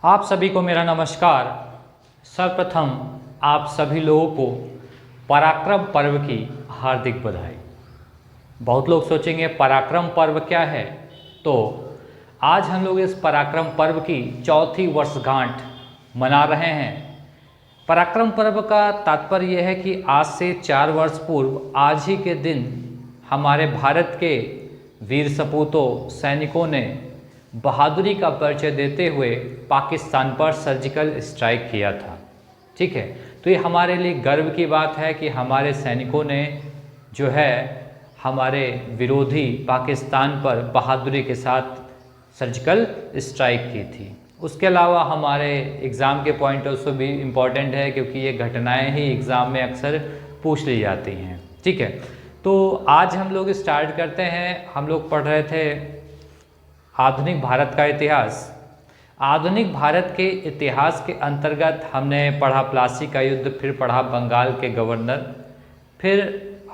आप सभी को मेरा नमस्कार। सर्वप्रथम आप सभी लोगों को पराक्रम पर्व की हार्दिक बधाई। बहुत लोग सोचेंगे पराक्रम पर्व क्या है, तो आज हम लोग इस पराक्रम पर्व की चौथी वर्षगांठ मना रहे हैं। पराक्रम पर्व का तात्पर्य यह है कि आज से 4 वर्ष पूर्व आज ही के दिन हमारे भारत के वीर सपूतों सैनिकों ने बहादुरी का परिचय देते हुए पाकिस्तान पर सर्जिकल स्ट्राइक किया था। ठीक है, तो ये हमारे लिए गर्व की बात है कि हमारे सैनिकों ने जो है हमारे विरोधी पाकिस्तान पर बहादुरी के साथ सर्जिकल स्ट्राइक की थी। उसके अलावा हमारे एग्ज़ाम के पॉइंट ऑफ व्यू भी इम्पॉर्टेंट है, क्योंकि ये घटनाएं ही एग्ज़ाम में अक्सर पूछ ली जाती हैं। ठीक है, तो आज हम लोग स्टार्ट करते हैं। हम लोग पढ़ रहे थे आधुनिक भारत का इतिहास। आधुनिक भारत के इतिहास के अंतर्गत हमने पढ़ा प्लासी का युद्ध, फिर पढ़ा बंगाल के गवर्नर, फिर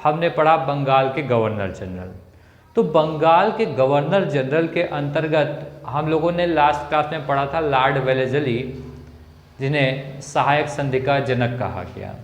हमने पढ़ा बंगाल के गवर्नर जनरल। तो बंगाल के गवर्नर जनरल के अंतर्गत हम लोगों ने लास्ट क्लास में पढ़ा था लॉर्ड वेलेस्ली, जिन्हें सहायक संधि का जनक कहा गया।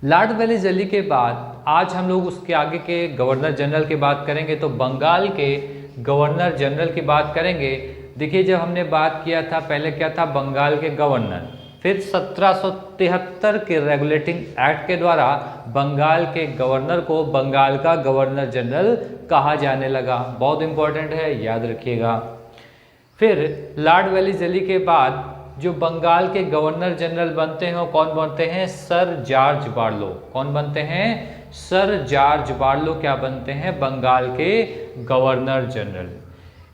लॉर्ड वेलेस्ली के बाद आज हम लोग उसके आगे के गवर्नर जनरल की बात करेंगे। तो बंगाल के गवर्नर जनरल की बात करेंगे। देखिए, जब हमने बात किया था पहले क्या था, बंगाल के गवर्नर, फिर 1773 के रेगुलेटिंग एक्ट के द्वारा बंगाल के गवर्नर को बंगाल का गवर्नर जनरल कहा जाने लगा। बहुत इंपॉर्टेंट है, याद रखिएगा। फिर लॉर्ड वेलेस्ली के बाद जो बंगाल के गवर्नर जनरल बनते हैं वो कौन बनते हैं, सर जॉर्ज बार्लो। कौन बनते हैं, सर जॉर्ज बार्लो क्या बनते हैं, बंगाल के गवर्नर जनरल।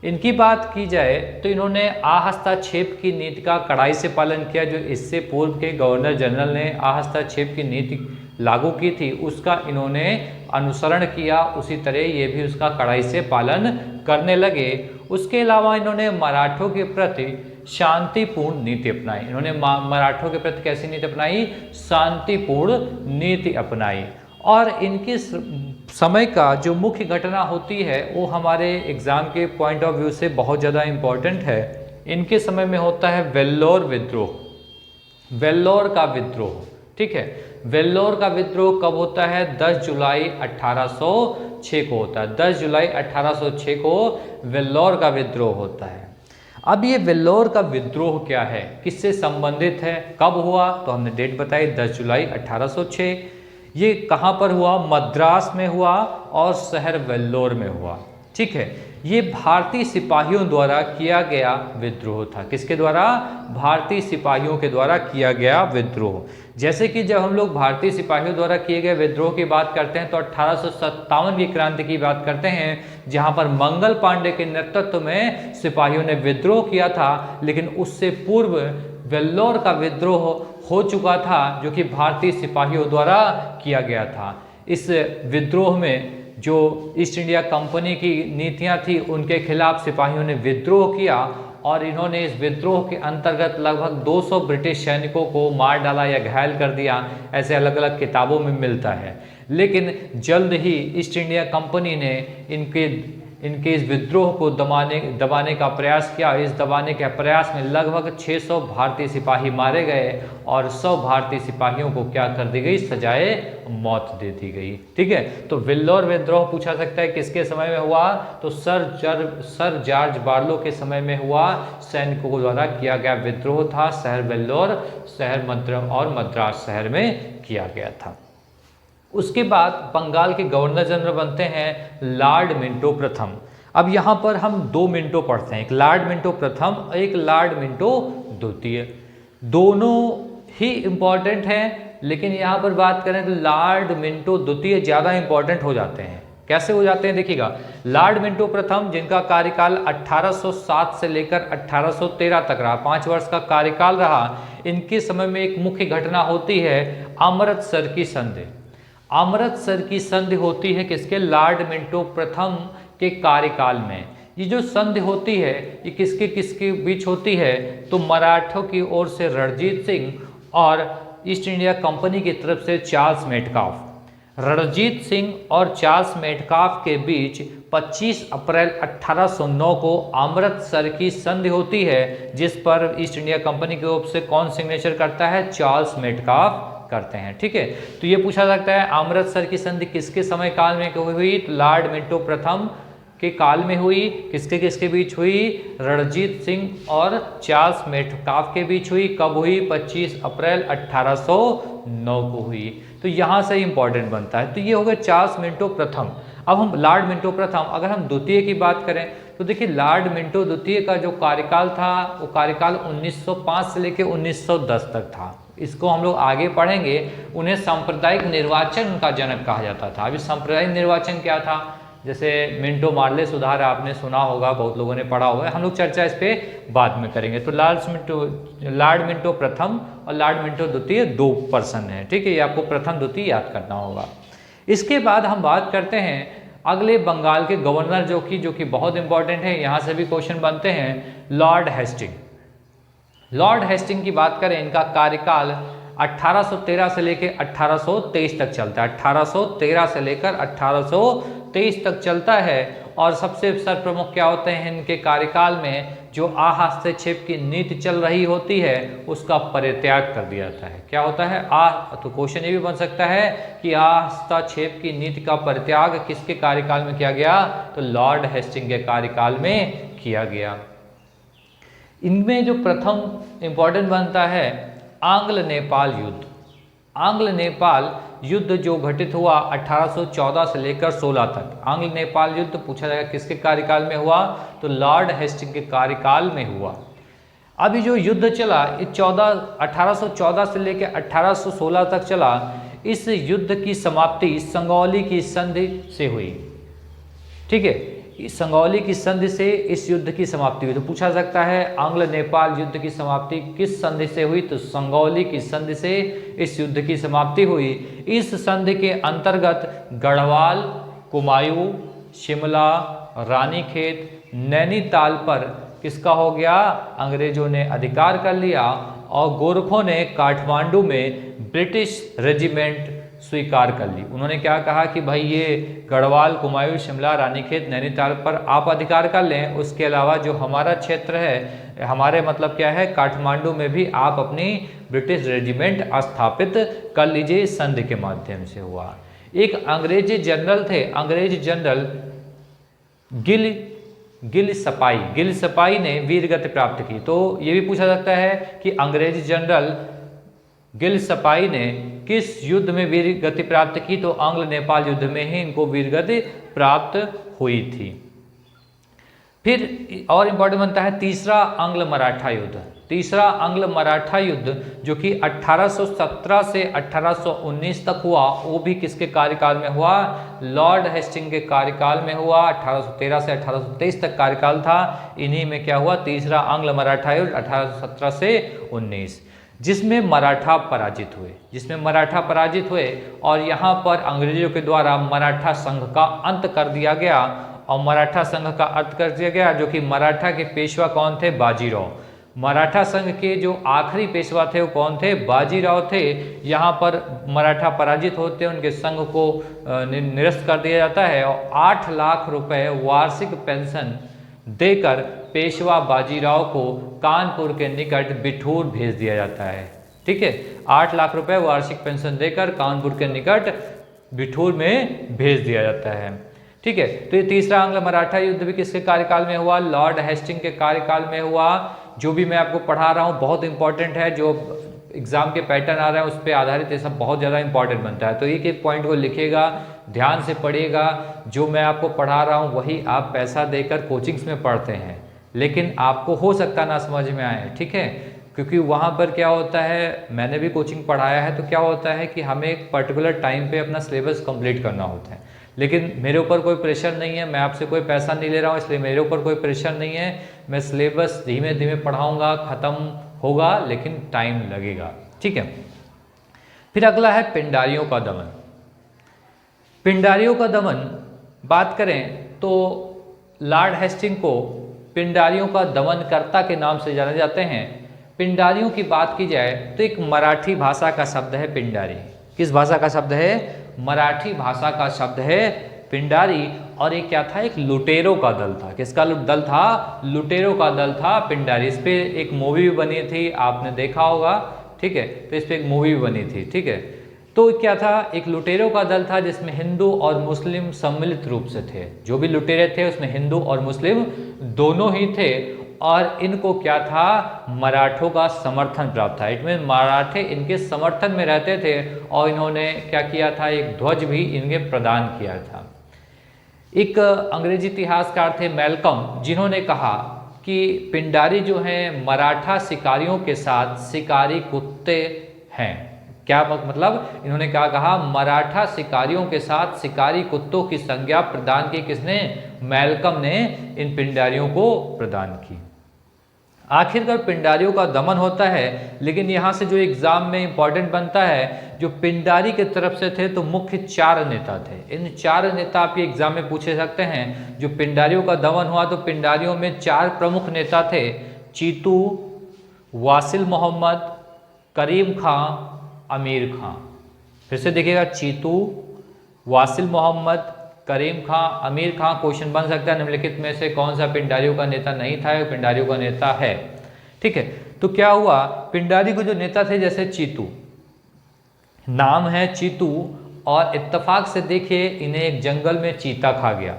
इनकी बात की जाए तो इन्होंने आहस्ताक्षेप की नीति का कड़ाई से पालन किया। जो इससे पूर्व के गवर्नर जनरल ने आहस्ताक्षेप की नीति लागू की थी उसका इन्होंने अनुसरण किया, उसी तरह ये भी उसका कड़ाई से पालन करने लगे। उसके अलावा इन्होंने मराठों के प्रति शांतिपूर्ण नीति अपनाई। इन्होंने मराठों के प्रति कैसी नीति अपनाई, शांतिपूर्ण नीति अपनाई। और इनके समय का जो मुख्य घटना होती है वो हमारे एग्ज़ाम के पॉइंट ऑफ व्यू से बहुत ज़्यादा इम्पॉर्टेंट है। इनके समय में होता है वेल्लोर विद्रोह। वेल्लोर का विद्रोह, ठीक है, वेल्लोर का विद्रोह कब होता है, 10 जुलाई 1806 को होता है। 10 जुलाई 1806 को वेल्लोर का विद्रोह होता है। अब ये वेल्लोर का विद्रोह क्या है, किससे संबंधित है, कब हुआ, तो हमने डेट बताई 10 जुलाई 1806। ये कहाँ पर हुआ, मद्रास में हुआ और शहर वेल्लोर में हुआ। ठीक है, ये भारतीय सिपाहियों द्वारा किया गया विद्रोह था। किसके द्वारा, भारतीय सिपाहियों के द्वारा किया गया विद्रोह। जैसे कि जब हम लोग भारतीय सिपाहियों द्वारा किए गए विद्रोह की बात करते हैं तो 1857 की क्रांति की बात करते हैं, जहां पर मंगल पांडे के नेतृत्व में सिपाहियों ने विद्रोह किया था। लेकिन उससे पूर्व वेल्लोर का विद्रोह हो चुका था, जो कि भारतीय सिपाहियों द्वारा किया गया था। इस विद्रोह में जो ईस्ट इंडिया कंपनी की नीतियां थी उनके खिलाफ सिपाहियों ने विद्रोह किया और इन्होंने इस विद्रोह के अंतर्गत लगभग 200 ब्रिटिश सैनिकों को मार डाला या घायल कर दिया, ऐसे अलग अलग किताबों में मिलता है। लेकिन जल्द ही ईस्ट इंडिया कंपनी ने इनके इस विद्रोह को दबाने का प्रयास किया। इस दबाने के प्रयास में लगभग 600 भारतीय सिपाही मारे गए और 100 भारतीय सिपाहियों को क्या कर दी गई, सजाए मौत दे दी गई। ठीक है, तो वेल्लोर विद्रोह पूछा सकता है किसके समय में हुआ, तो सर जॉर्ज बार्लो के समय में हुआ। सैनिकों द्वारा किया गया विद्रोह था। शहर वेल्लोर, शहर मद्रास शहर में किया गया था। उसके बाद बंगाल के गवर्नर जनरल बनते हैं लॉर्ड मिंटो प्रथम। अब यहाँ पर हम 2 मिंटो पढ़ते हैं, एक लॉर्ड मिंटो प्रथम, एक लॉर्ड मिंटो द्वितीय। दोनों ही इम्पॉर्टेंट हैं, लेकिन यहाँ पर बात करें तो लॉर्ड मिंटो द्वितीय ज़्यादा इम्पॉर्टेंट हो जाते हैं। कैसे हो जाते हैं, देखिएगा। लॉर्ड मिंटो प्रथम, जिनका कार्यकाल 1807 से लेकर 1813 तक रहा, 5 वर्ष का कार्यकाल रहा। इनके समय में एक मुख्य घटना होती है अमृतसर की संधि। अमृतसर की संधि होती है किसके, लॉर्ड मिंटो प्रथम के कार्यकाल में। ये जो संधि होती है ये किसके किसके बीच होती है, तो मराठों की ओर से रणजीत सिंह और ईस्ट इंडिया कंपनी की तरफ से चार्ल्स मेटकाफ। रणजीत सिंह और चार्ल्स मेटकाफ के बीच 25 अप्रैल 1809 को अमृतसर की संधि होती है, जिस पर ईस्ट इंडिया कंपनी की ओर से कौन सिग्नेचर करता है? चार्ल्स मेटकाफ करते हैं। ठीक है, तो ये पूछा सकता है अमृतसर की संधि किसके समय काल में हुई? तो लॉर्ड मिंटो प्रथम के काल में हुई। किसके किसके बीच हुई? रणजीत सिंह और चार्ल्स मेटकाफ के बीच हुई। कब हुई? 25 अप्रैल 1809 को हुई। तो यहाँ से इंपॉर्टेंट बनता है। तो ये हो गया चार्ल्स मिंटो प्रथम। अब हम लॉर्ड मिंटो प्रथम, अगर हम द्वितीय की बात करें तो देखिए लॉर्ड मिंटो द्वितीय का जो कार्यकाल था वो कार्यकाल 1905 से लेकर 1910 तक था। इसको हम लोग आगे पढ़ेंगे। उन्हें सांप्रदायिक निर्वाचन का जनक कहा जाता था। अभी सांप्रदायिक निर्वाचन क्या था? जैसे मिंटो मार्ले सुधार आपने सुना होगा, बहुत लोगों ने पढ़ा होगा, हम लोग चर्चा इस पर बाद में करेंगे। तो लॉर्ड मिंटो प्रथम और लॉर्ड मिंटो द्वितीय 2 पर्सन हैं। ठीक है, ये आपको प्रथम द्वितीय याद करना होगा। इसके बाद हम बात करते हैं अगले बंगाल के गवर्नर जो कि बहुत इंपॉर्टेंट है, यहाँ से भी क्वेश्चन बनते हैं, लॉर्ड हेस्टिंग। लॉर्ड हेस्टिंग की बात करें, इनका कार्यकाल 1813 से लेकर 1823 तक चलता है। 1813 से लेकर 1823 तक चलता है। और सबसे सर्वप्रमुख क्या होते हैं इनके कार्यकाल में? जो हस्तक्षेप की नीति चल रही होती है उसका परित्याग कर दिया जाता है। क्या होता है? तो क्वेश्चन ये भी बन सकता है कि हस्तक्षेप की नीति का परित्याग किसके कार्यकाल में किया गया? तो लॉर्ड हेस्टिंग के कार्यकाल में किया गया। इनमें जो प्रथम इंपॉर्टेंट बनता है आंग्ल नेपाल युद्ध। आंग्ल नेपाल युद्ध जो घटित हुआ 1814 से लेकर 16 तक। आंग्ल नेपाल युद्ध पूछा जाएगा किसके कार्यकाल में हुआ? तो लॉर्ड हेस्टिंग के कार्यकाल में हुआ। अभी जो युद्ध चला 1814 से लेकर 1816 तक चला। इस युद्ध की समाप्ति संगौली की संधि से हुई। ठीक है, संगौली की संधि से इस युद्ध की समाप्ति हुई। तो पूछा सकता है आंग्ल नेपाल युद्ध की समाप्ति किस संधि से हुई? तो संगौली की संधि से इस युद्ध की समाप्ति हुई। इस संधि के अंतर्गत गढ़वाल, कुमायूं, शिमला, रानीखेत, नैनीताल पर किसका हो गया? अंग्रेजों ने अधिकार कर लिया। और गोरखों ने काठमांडू में ब्रिटिश रेजिमेंट स्वीकार कर ली। उन्होंने क्या कहा कि भाई ये गढ़वाल, कुमायूं, शिमला, रानीखेत, नैनीताल पर आप अधिकार कर लें, उसके अलावा जो हमारा क्षेत्र है, हमारे मतलब क्या है, काठमांडू में भी आप अपनी ब्रिटिश रेजिमेंट स्थापित कर लीजिए। संधि के माध्यम से हुआ। एक अंग्रेजी जनरल थे, अंग्रेज जनरल गिल सपाई ने वीरगति प्राप्त की। तो ये भी पूछा सकता है कि अंग्रेज जनरल गिल सपाई ने किस युद्ध में वीरगति प्राप्त की? तो आंग्ल नेपाल युद्ध में ही इनको वीरगति प्राप्त हुई थी। फिर और इंपॉर्टेंट बनता है तीसरा आंग्ल मराठा युद्ध। तीसरा आंग्ल मराठा युद्ध जो कि 1817 से 1819 तक हुआ, वो भी किसके कार्यकाल में हुआ? लॉर्ड हेस्टिंग के कार्यकाल में हुआ। 1813 से 1823 तक कार्यकाल था। इन्हीं में क्या हुआ? तीसरा आंग्ल मराठा युद्ध 1817 से 19, जिसमें मराठा पराजित हुए और यहाँ पर अंग्रेजों के द्वारा मराठा संघ का अंत कर दिया गया। और मराठा संघ का अंत कर दिया गया, जो कि मराठा के पेशवा कौन थे? बाजीराव। मराठा संघ के जो आखिरी पेशवा थे वो कौन थे? बाजीराव थे। यहाँ पर मराठा पराजित होते हैं, उनके संघ को निरस्त कर दिया जाता है और 8 लाख रुपए वार्षिक पेंशन देकर पेशवा बाजीराव को कानपुर के निकट बिठूर भेज दिया जाता है। ठीक है, 8 लाख रुपए वार्षिक पेंशन देकर कानपुर के निकट बिठूर में भेज दिया जाता है। ठीक है, तो ये तीसरा आंग्ल मराठा युद्ध भी किसके कार्यकाल में हुआ? लॉर्ड हेस्टिंग के कार्यकाल में हुआ। जो भी मैं आपको पढ़ा रहा हूँ बहुत इंपॉर्टेंट है, जो एग्जाम के पैटर्न आ रहा है उस पर आधारित ये सब बहुत ज़्यादा इंपॉर्टेंट बनता है। तो एक एक पॉइंट को लिखिएगा, ध्यान से पढ़िएगा। जो मैं आपको पढ़ा रहा हूँ वही आप पैसा देकर कोचिंग्स में पढ़ते हैं, लेकिन आपको हो सकता ना समझ में आए। ठीक है, क्योंकि वहाँ पर क्या होता है, मैंने भी कोचिंग पढ़ाया है, तो क्या होता है कि हमें एक पर्टिकुलर टाइम पे अपना सिलेबस कंप्लीट करना होता है। लेकिन मेरे ऊपर कोई प्रेशर नहीं है, मैं आपसे कोई पैसा नहीं ले रहा हूँ, इसलिए मेरे ऊपर कोई प्रेशर नहीं है। मैं सिलेबस धीमे धीमे पढ़ाऊँगा, ख़त्म होगा, लेकिन टाइम लगेगा। ठीक है, फिर अगला है पिंडारियों का दमन। पिंडारियों का दमन बात करें तो लॉर्ड हेस्टिंग को पिंडारियों का दमनकर्ता के नाम से जाने जाते हैं। पिंडारियों की बात की जाए तो एक मराठी भाषा का शब्द है पिंडारी। किस भाषा का शब्द है? मराठी भाषा का शब्द है पिंडारी। और ये क्या था, एक लुटेरों का दल था। किसका दल था? लुटेरों का दल था पिंडारी। इस पे एक मूवी भी बनी थी, आपने देखा होगा, ठीक है। तो इस पे एक मूवी भी बनी थी, ठीक है। तो क्या था, एक लुटेरों का दल था जिसमें हिंदू और मुस्लिम सम्मिलित रूप से थे। जो भी लुटेरे थे उसमें हिंदू और मुस्लिम दोनों ही थे। और इनको क्या था, मराठों का समर्थन प्राप्त था। इट मीन मराठे इनके समर्थन में रहते थे और इन्होंने क्या किया था, एक ध्वज भी इनके प्रदान किया था। एक अंग्रेजी इतिहासकार थे मैल्कम, जिन्होंने कहा कि पिंडारी जो हैं मराठा शिकारियों के साथ शिकारी कुत्ते हैं। क्या मतलब, इन्होंने क्या कहा, मराठा शिकारियों के साथ शिकारी कुत्तों की संज्ञा प्रदान की। किसने? मैल्कम ने इन पिंडारियों को प्रदान की। आखिरकार पिंडारियों का दमन होता है, लेकिन यहाँ से जो एग्जाम में इंपॉर्टेंट बनता है, जो पिंडारी के तरफ से थे तो मुख्य 4 नेता थे। इन 4 नेता आप ये एग्जाम में पूछे सकते हैं। जो पिंडारियों का दमन हुआ तो पिंडारियों में 4 प्रमुख नेता थे, चीतू, वासिल मोहम्मद, करीम खां, अमीर खां। फिर से देखिएगा, चीतू, वासिल मोहम्मद, करीम खां, अमीर खां। क्वेश्चन बन सकता है निम्नलिखित में से कौन सा पिंडारियों का नेता नहीं था? पिंडारियों का नेता है, ठीक है। तो क्या हुआ, पिंडारी को जो नेता थे, जैसे चीतू, नाम है चीतू, और इत्तेफाक से देखिए इन्हें एक जंगल में चीता खा गया।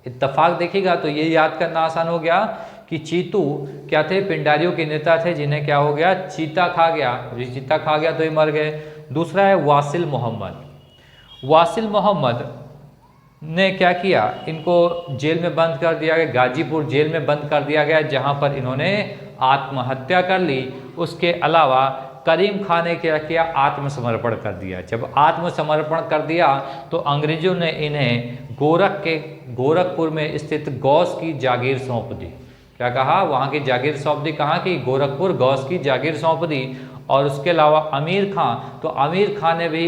इत्तेफाक देखिएगा तो ये याद करना आसान हो गया कि चीतू क्या थे, पिंडारियों के नेता थे जिन्हें क्या हो गया, चीता खा गया। चीता खा गया तो ये मर गए। दूसरा है वासिल मोहम्मद। वासिल मोहम्मद ने क्या किया, इनको जेल में बंद कर दिया गया, गाजीपुर जेल में बंद कर दिया गया, जहां पर इन्होंने आत्महत्या कर ली। उसके अलावा करीम खान ने क्या किया, आत्मसमर्पण कर दिया। जब आत्मसमर्पण कर दिया तो अंग्रेजों ने इन्हें गोरखपुर में स्थित गौस की जागीर सौंप दी। क्या कहा, वहाँ की जागीर सौंप दी। कहाँ की? गोरखपुर गौस की जागीर सौंप दी। और उसके अलावा अमीर खां, तो अमीर खां ने भी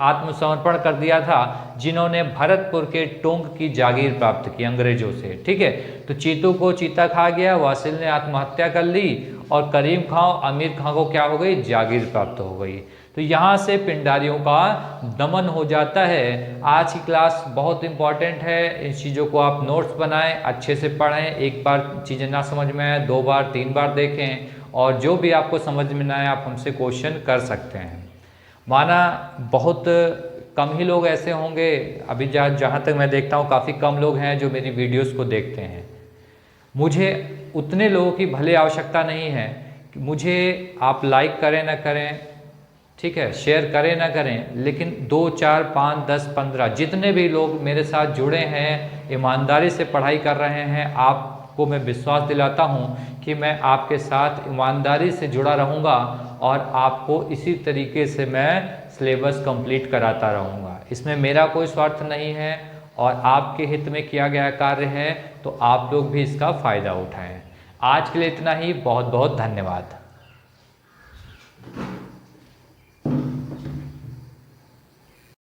आत्मसमर्पण कर दिया था, जिन्होंने भरतपुर के टोंक की जागीर प्राप्त की अंग्रेजों से, ठीक है। तो चीतू को चीता खा गया, वासिल ने आत्महत्या कर ली, और करीम खां और अमीर खां को क्या हो गई, जागीर प्राप्त हो गई। तो यहाँ से पिंडारियों का दमन हो जाता है। आज की क्लास बहुत इंपॉर्टेंट है, इन चीज़ों को आप नोट्स बनाएं, अच्छे से पढ़ें। एक बार चीज़ें ना समझ में आए 2 बार 3 बार देखें, और जो भी आपको समझ में ना आए आप हमसे क्वेश्चन कर सकते हैं। माना बहुत कम ही लोग ऐसे होंगे, अभी जहाँ तक मैं देखता हूँ काफ़ी कम लोग हैं जो मेरी वीडियोस को देखते हैं। मुझे उतने लोगों की भले आवश्यकता नहीं है कि मुझे आप लाइक करें ना करें, ठीक है, शेयर करें ना करें, लेकिन 2 4 5 10 15 जितने भी लोग मेरे साथ जुड़े हैं, ईमानदारी से पढ़ाई कर रहे हैं, आपको मैं विश्वास दिलाता हूं कि मैं आपके साथ ईमानदारी से जुड़ा रहूंगा और आपको इसी तरीके से मैं सिलेबस कंप्लीट कराता रहूंगा। इसमें मेरा कोई स्वार्थ नहीं है और आपके हित में किया गया कार्य है, तो आप लोग भी इसका फ़ायदा उठाएं। आज के लिए इतना ही, बहुत बहुत धन्यवाद।